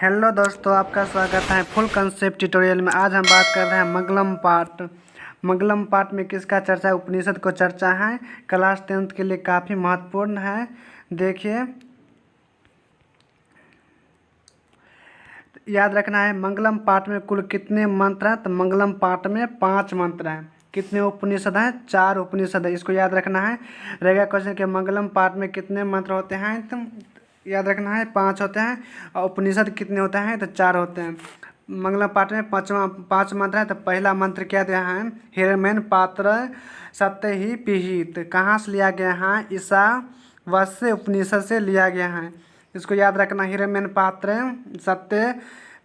Hello दोस्तों, आपका स्वागत है फुल कंसेप्ट ट्यूटोरियल में। आज हम बात कर रहे हैं मंगलम पाठ। मंगलम पाठ में किसका चर्चा है? उपनिषद को चर्चा है। क्लास 10th के लिए काफ़ी महत्वपूर्ण है। देखिए, याद रखना है मंगलम पाठ में कुल कितने मंत्र हैं। तो मंगलम पाठ में 5 मंत्र हैं। कितने उपनिषद हैं? 4 उपनिषद है। इसको याद रखना है। रहेगा क्वेश्चन कि मंगलम पाठ में कितने मंत्र होते हैं? तो याद रखना है 5 होते हैं। और उपनिषद कितने होते हैं? तो 4 होते हैं। मंगलम पाठ में 5 मंत्र है। तो पहला मंत्र क्या दिया है? हिरण्यन पात्र सत्य ही पिहित। कहाँ से लिया गया है? ईशावास्य उपनिषद से लिया गया है। इसको याद रखना। हिरण्यन पात्र सत्य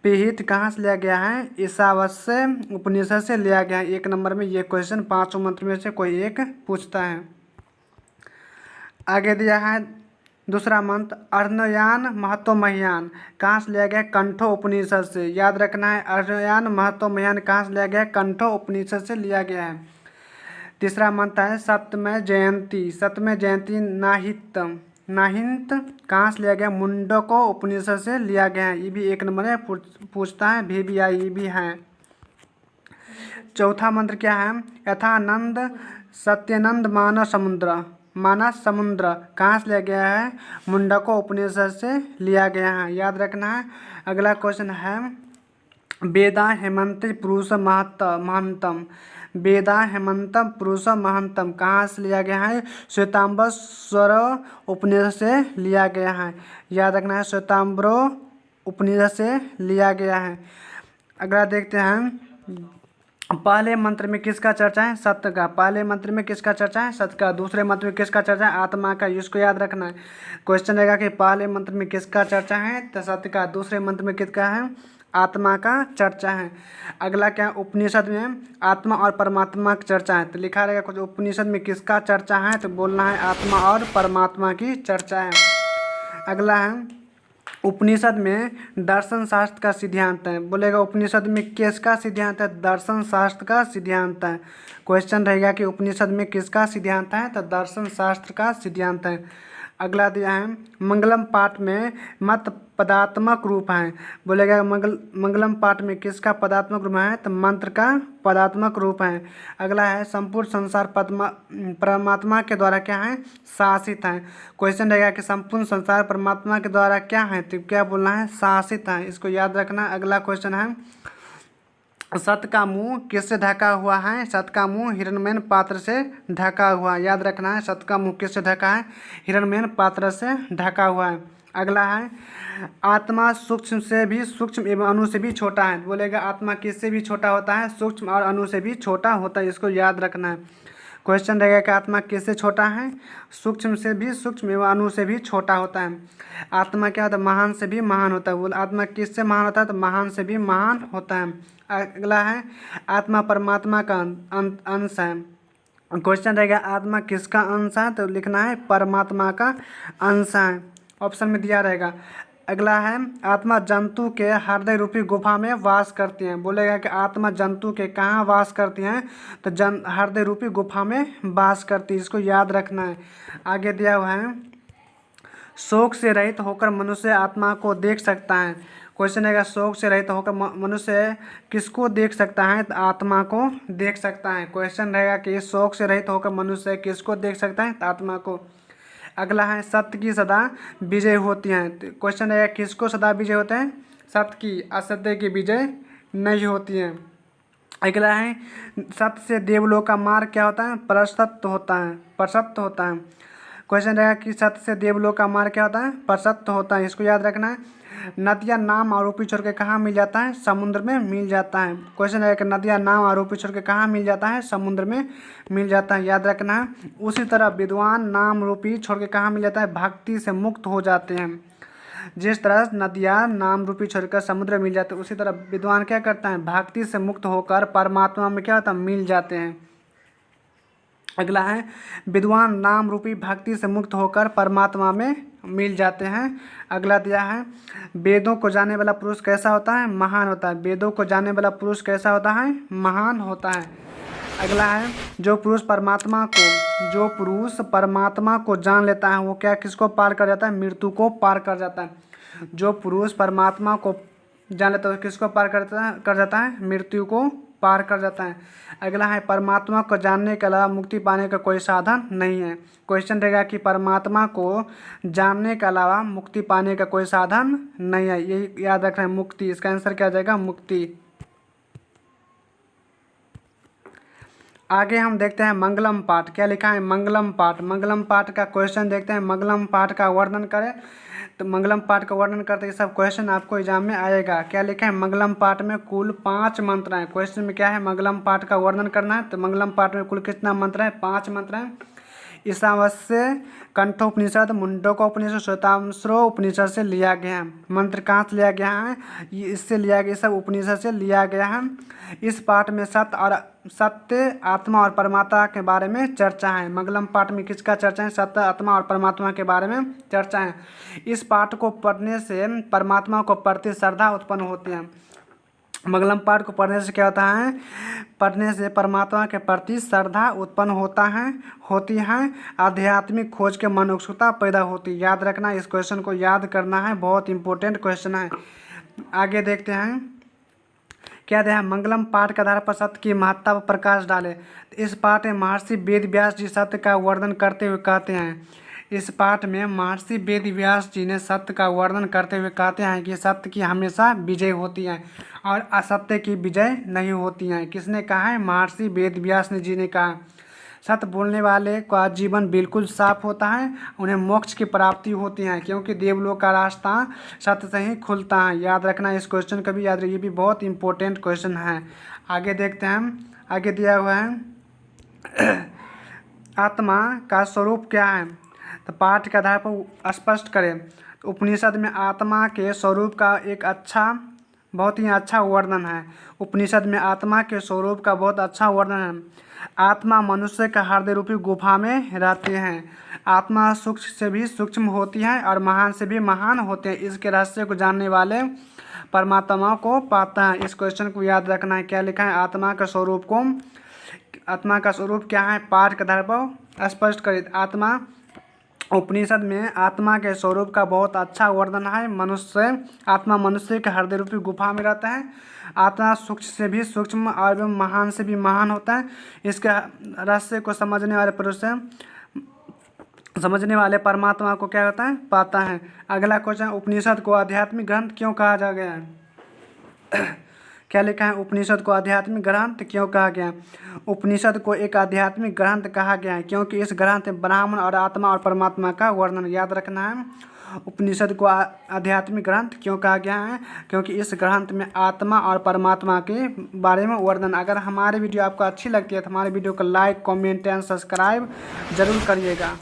पिहित कहाँ से लिया गया है? ईशावास्य उपनिषद से लिया गया है। 1 नंबर में ये क्वेश्चन 5 मंत्र में से कोई एक पूछता है। आगे दिया है दूसरा मंत्र अर्धयान महत्वमह्यान। कहाँ से लिया गया है? कंठो उपनिषद से। याद रखना है अर्धयान महत्वमह्यान कहाँ से लिया गया है? कंठो उपनिषद से लिया गया है। तीसरा मंत्र है सत्यमय जयंती। सत्यमय जयंती नाहित नाहिंत कहाँ से लिया गया? मुंडको उपनिषद से लिया गया है। ये भी 1 नंबर में पूछता है। VBI ये भी है। चौथा मंत्र क्या है? यथानंद सत्यानंद मानस समुद्र कहाँ से लिया गया है? मुंडको उपनिषद से लिया गया है। याद रखना है। अगला क्वेश्चन है वेदा हेमंत पुरुष महंतम। वेदा हेमंत पुरुष महंतम कहाँ से लिया गया है? श्वेतांबर स्वर उपनिषद से लिया गया है। याद रखना है श्वेतांबर उपनिषद से लिया गया है। अगला देखते हैं पहले मंत्र में किसका चर्चा है? सत्य का। पहले मंत्र में किसका चर्चा है? सत्य का। दूसरे मंत्र में किसका चर्चा है? आत्मा का। इसको याद रखना है। क्वेश्चन रहेगा कि पहले मंत्र में किसका चर्चा है? तो सत्य का। दूसरे मंत्र में किसका है? आत्मा का चर्चा है। अगला क्या? उपनिषद में आत्मा और परमात्मा की चर्चा है। तो लिखा रहेगा कुछ उपनिषद में किसका चर्चा है? तो बोलना है आत्मा और परमात्मा की चर्चा है। अगला है उपनिषद में दर्शन शास्त्र का सिद्धांत है। बोलेगा उपनिषद में किसका सिद्धांत है? दर्शन शास्त्र का सिद्धांत है। क्वेश्चन रहेगा कि उपनिषद में किसका सिद्धांत है? तो दर्शन शास्त्र का सिद्धांत है। अगला दिया है मंगलम पाठ में मत पदात्मक रूप है। बोलेगा मंगलम पाठ में किसका पदात्मक रूप है? तो मंत्र का पदात्मक रूप है। अगला है संपूर्ण संसार परमात्मा के द्वारा क्या है? शासित है। क्वेश्चन रहेगा कि संपूर्ण संसार परमात्मा के द्वारा क्या है? तो क्या बोलना है? शासित है। इसको याद रखना। अगला क्वेश्चन है सत्य का मुंह किससे ढका हुआ है? सत्य का मुंह हिरण्मय पात्र से ढका हुआ है। याद रखना है सत्य का मुंह किससे ढका है? हिरण्मय पात्र से ढका हुआ है। अगला है आत्मा सूक्ष्म से भी सूक्ष्म एवं अणु से भी छोटा है। बोलेगा आत्मा किससे भी छोटा होता है? सूक्ष्म और अणु से भी छोटा होता है। इसको याद रखना है। क्वेश्चन रहेगा कि आत्मा किससे छोटा है? सूक्ष्म से भी सूक्ष्म एवं अणु से भी छोटा होता है। आत्मा क्या होता है? महान से भी महान होता है। बोल आत्मा किससे महान होता है? तो महान से भी महान होता है। अगला है आत्मा परमात्मा का अंश है। क्वेश्चन रहेगा आत्मा किसका अंश है? तो लिखना है परमात्मा का अंश है। ऑप्शन में दिया रहेगा। अगला है आत्मा जंतु के हृदय रूपी गुफा में वास करती हैं। बोलेगा कि आत्मा जंतु के कहाँ वास करती हैं? तो हृदय रूपी गुफा में वास करती है। इसको याद रखना है। आगे दिया हुआ है शोक से रहित होकर मनुष्य आत्मा को देख सकता है। क्वेश्चन रहेगा शोक से रहित होकर मनुष्य किसको देख सकता है? तो आत्मा को देख सकता है। क्वेश्चन रहेगा कि शोक से रहित होकर मनुष्य किसको देख सकता है? तो आत्मा को। अगला है सत्य की सदा विजय होती है। तो क्वेश्चन रहेगा किसको सदा विजय होते हैं? सत्य की। असत्य की विजय नहीं होती है। अगला है सत्य से देवलोक का मार्ग क्या होता है? प्रशस्त होता है। क्वेश्चन रहेगा कि सत्य से देवलोक का मार्ग क्या होता है? प्रशस्त होता है। इसको याद रखना है। नदियाँ नाम आरोपी छोड़ के कहाँ मिल जाता है? समुद्र में मिल जाता है। क्वेश्चन है कि नदियाँ नाम आरोपी छोड़ के कहाँ मिल जाता है? समुद्र में मिल जाता है। याद रखना है। उसी तरह विद्वान नाम रूपी छोड़ के कहाँ मिल जाता है? भक्ति से मुक्त हो जाते हैं। जिस तरह नदियाँ नाम रूपी छोड़कर समुद्र मिल जाते हैं, उसी तरह विद्वान क्या करता है? भक्ति से मुक्त होकर परमात्मा में क्या होता है? मिल जाते हैं। अगला है विद्वान नाम रूपी भक्ति से मुक्त होकर परमात्मा में मिल जाते हैं। अगला दिया है वेदों को जानने वाला पुरुष कैसा होता है? महान होता है। वेदों को जानने वाला पुरुष कैसा होता है? महान होता है। अगला है जो पुरुष परमात्मा को जान लेता है वो क्या किसको पार कर जाता है? मृत्यु को पार कर जाता है। जो पुरुष परमात्मा को जान लेता है किसको पार कर जाता है, मृत्यु को पार कर जाता है। अगला है परमात्मा को जानने के अलावा मुक्ति पाने का कोई साधन नहीं है। क्वेश्चन रहेगा कि परमात्मा को जानने के अलावा मुक्ति पाने का कोई साधन नहीं है, यही याद रखना है, मुक्ति। इसका आंसर क्या आ जाएगा, मुक्ति। आगे हम देखते हैं मंगलम पाठ। क्या लिखा है, मंगलम पाठ। मंगलम पाठ का क्वेश्चन देखते हैं। मंगलम पाठ का वर्णन करें, तो मंगलम पाठ का वर्णन करते ये सब क्वेश्चन आपको एग्जाम में आएगा। क्या लिखा है, मंगलम पाठ में कुल 5 मंत्र हैं। क्वेश्चन में क्या है, मंगलम पाठ का वर्णन करना है। तो मंगलम पाठ में कुल कितना मंत्र है, 5 मंत्र हैं। ईशावास्य कंठोपनिषद, मुंडकोपनिषद, श्वेताश्वरो उपनिषद से लिया गया है। मंत्र कहाँ से लिया गया है, ये इससे लिया गया, सब उपनिषद से लिया गया है। इस पाठ में सत्य, आत्मा और परमात्मा के बारे में चर्चा है। मंगलम पाठ में किसका चर्चा है, सत्य, आत्मा और परमात्मा के बारे में चर्चा है। इस पाठ को पढ़ने से परमात्मा को प्रति श्रद्धा उत्पन्न होती है। मंगलम पाठ को पढ़ने से क्या होता है, पढ़ने से परमात्मा के प्रति श्रद्धा उत्पन्न होती है। आध्यात्मिक खोज के मन उत्सुकता पैदा होती है। याद रखना, इस क्वेश्चन को याद करना है, बहुत इंपॉर्टेंट क्वेश्चन है। आगे देखते हैं क्या दिया है, मंगलम पाठ के आधार पर सत्य की महत्ता पर प्रकाश डाले। इस पाठ में महर्षि वेद व्यास जी सत्य का वर्णन करते हुए कहते हैं, इस पाठ में महर्षि वेद व्यास जी ने सत्य का वर्णन करते हुए कहते हैं कि सत्य की हमेशा विजय होती है और असत्य की विजय नहीं होती है। किसने कहा है, महर्षि वेद व्यास जी ने कहा। सत्य बोलने वाले का जीवन बिल्कुल साफ होता है, उन्हें मोक्ष की प्राप्ति होती है, क्योंकि देवलोक का रास्ता सत्य से ही खुलता है। याद रखना, इस क्वेश्चन का भी याद रखिए, ये भी बहुत इंपॉर्टेंट क्वेश्चन है। आगे देखते हैं, आगे दिया हुआ है आत्मा का स्वरूप क्या है। तो पाठ के आधार पर स्पष्ट करें। तो उपनिषद में आत्मा के स्वरूप का एक बहुत ही अच्छा वर्णन है। उपनिषद में आत्मा के स्वरूप का बहुत अच्छा वर्णन है। आत्मा मनुष्य का हृदय रूपी गुफा में रहती है। आत्मा सूक्ष्म से भी सूक्ष्म होती है और महान से भी महान होते हैं। इसके रहस्य को जानने वाले परमात्मा को पाता है। इस क्वेश्चन को याद रखना है। क्या लिखा है, आत्मा का स्वरूप क्या है, पाठ के आधार पर स्पष्ट करें। आत्मा, उपनिषद में आत्मा के स्वरूप का बहुत अच्छा वर्णन है। आत्मा मनुष्य के हृदय रूपी गुफा में रहता है। आत्मा सूक्ष्म से भी सूक्ष्म और महान से भी महान होता है। इसके रहस्य को समझने परमात्मा को क्या होता है, पाता है। अगला क्वेश्चन, उपनिषद को आध्यात्मिक ग्रंथ क्यों कहा जा गया है। क्या लिखा है, उपनिषद को आध्यात्मिक ग्रंथ क्यों कहा गया। उपनिषद को एक आध्यात्मिक ग्रंथ कहा गया है क्योंकि इस ग्रंथ में ब्राह्मण और आत्मा और परमात्मा का वर्णन। याद रखना है, उपनिषद को आध्यात्मिक ग्रंथ क्यों कहा गया है, क्योंकि इस ग्रंथ में आत्मा और परमात्मा के बारे में वर्णन। अगर हमारी वीडियो आपको अच्छी लगती है तो हमारे वीडियो को लाइक, कमेंट एंड सब्सक्राइब जरूर करिएगा।